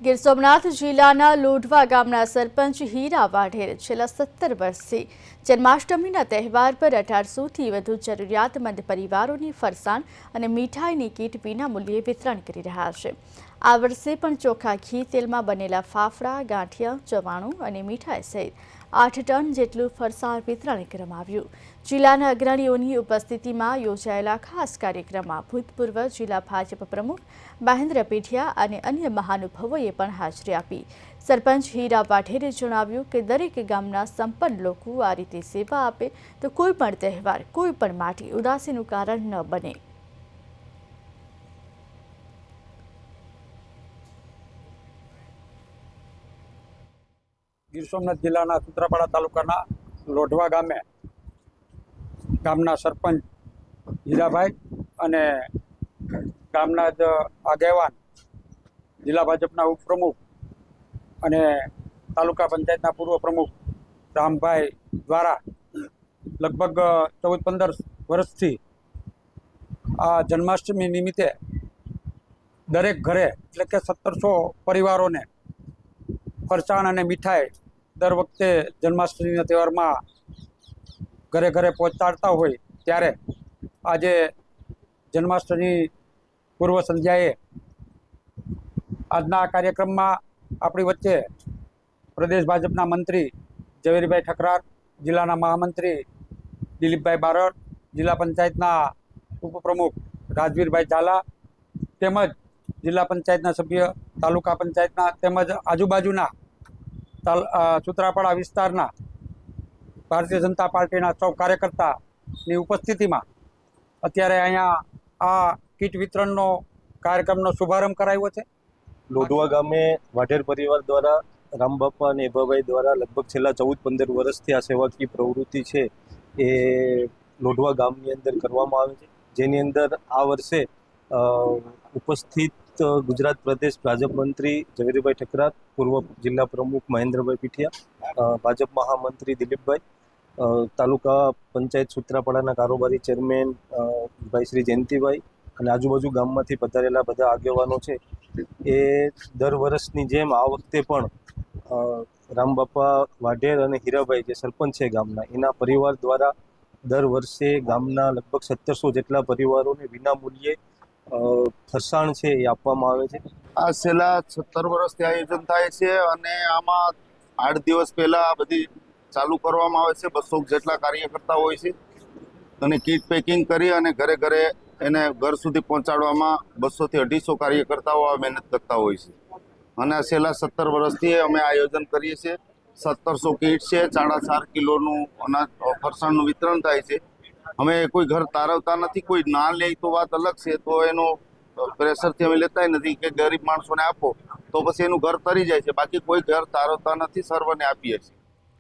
ગીર સોમનાથ જિલ્લાના લોઢવા ગામના સરપંચ હીરા વાઢેર છેલ્લા 17 વર્ષથી જન્માષ્ટમીના તહેવાર પર 1800થી વધુ જરૂરિયાતમંદ પરિવારોને ફરસાણ અને મીઠાઈની કીટ વિનામૂલ્યે વિતરણ કરી રહ્યા છે। આ વર્ષે પણ ચોખ્ખા ઘી તેલમાં બનેલા ફાફડા, ગાંઠિયા, ચવાણું અને મીઠાઈ સહિત 8 ટન જેટલું ફરસાણ વિતરણ કરવામાં આવ્યું। જિલ્લાના અગ્રણીઓની ઉપસ્થિતિમાં યોજાયેલા ખાસ કાર્યક્રમમાં ભૂતપૂર્વ જિલ્લા ભાજપ પ્રમુખ મહેન્દ્ર પીઠિયા અને અન્ય મહાનુભાવોએ પણ હાજરી આપી। સરપંચ હીરા વાઢેરે જણાવ્યું કે દરેક ગામના સંપન્ન લોકો આ રીતે સેવા આપે તો કોઈ પણ તહેવાર કોઈ પણ માટે ઉદાસીનું કારણ ન બને। ગીર સોમનાથ જિલ્લાના સૂત્રાપાડા તાલુકાના લોઢવા ગામના સરપંચ હીરાભાઈ અને ગામના જ આગેવાન જિલ્લા ભાજપના ઉપપ્રમુખ અને તાલુકા પંચાયતના પૂર્વ પ્રમુખ રામભાઈ દ્વારા લગભગ 14-15 વર્ષથી આ જન્માષ્ટમી નિમિત્તે દરેક ઘરે એટલે કે 1700 પરિવારોને ફરસાણ અને મીઠાઈ દર વખતે જન્માષ્ટમીના તહેવારમાં ઘરે ઘરે પહોંચાડતા હોય ત્યારે આજે જન્માષ્ટમી પૂર્વ સંધ્યાએ આજના આ કાર્યક્રમમાં આપણી વચ્ચે પ્રદેશ ભાજપના મંત્રી ઝવેરીભાઈ ઠકરાર, જિલ્લાના મહામંત્રી દિલીપભાઈ બારડ, જિલ્લા પંચાયતના ઉપપ્રમુખ રાજવીરભાઈ ઝાલા તેમજ જિલ્લા પંચાયતના સભ્ય, તાલુકા પંચાયતના તેમજ આજુબાજુના સૂત્રાપાડા વિસ્તારના ભારતીય જનતા પાર્ટીના સૌ કાર્યકર્તાની ઉપસ્થિતિમાં અત્યારે અહીંયા આ કીટ વિતરણનો કાર્યક્રમનો શુભારંભ કરાયો છે। લોઢવા ગામે વાઢેર પરિવાર દ્વારા રામબાપા અને એભાભાઈ દ્વારા લગભગ છેલ્લા 14-15 વર્ષથી આ સેવાકીય પ્રવૃત્તિ છે એ લોઢવા ગામની અંદર કરવામાં આવે છે, જેની અંદર આ વર્ષે ઉપસ્થિત ગુજરાત પ્રદેશ ભાજપ મંત્રી ઝવેરીભાઈ ઠકરાર, પૂર્વ જિલ્લા પ્રમુખ મહેન્દ્રભાઈ પીઠિયા, ભાજપ મહામંત્રી દિલીપભાઈ, તાલુકા પંચાયત સૂત્રાપાડાના કારોબારી ચેરમેન ભાઈ શ્રી જયંતિભાઈ અને આજુબાજુ ગામમાંથી પધારેલા બધા આગેવાનો છે એ દર વર્ષની જેમ આ વખતે પણ રામબાપા વાઢેર અને હીરાભાઈ જે સરપંચ છે ગામના, એના પરિવાર દ્વારા દર વર્ષે ગામના લગભગ 1700 જેટલા પરિવારોને વિનામૂલ્યે ફરસાણ છે એ આપવામાં આવે છે। આ છેલ્લા 17 વર્ષથી આયોજન થાય છે અને આમાં 8 દિવસ પહેલા બધી ચાલુ કરવામાં આવે છે। 200 જેટલા કાર્યકર્તા હોય છે અને કીટ પેકિંગ કરી અને ઘરે ઘરે એને ઘર સુધી પહોંચાડવામાં 200 થી 250 કાર્યકર્તાઓ આ મહેનત કરતા હોય છે અને છેલ્લા 17 વર્ષથી અમે આયોજન કરીએ છીએ। 1700 કીટ છે, 4.5 કિલોનું અનાજ ફરસાણનું વિતરણ થાય છે। અમે કોઈ ઘર તારવતા નથી, કોઈ ના લે તો વાત અલગ છે, તો એનો પ્રેશરથી અમે લેતા નથી કે ગરીબ માણસોને આપો તો પછી એનું ઘર તરી જાય છે, બાકી કોઈ ઘર તારવતા નથી, સર્વને આપીએ છીએ।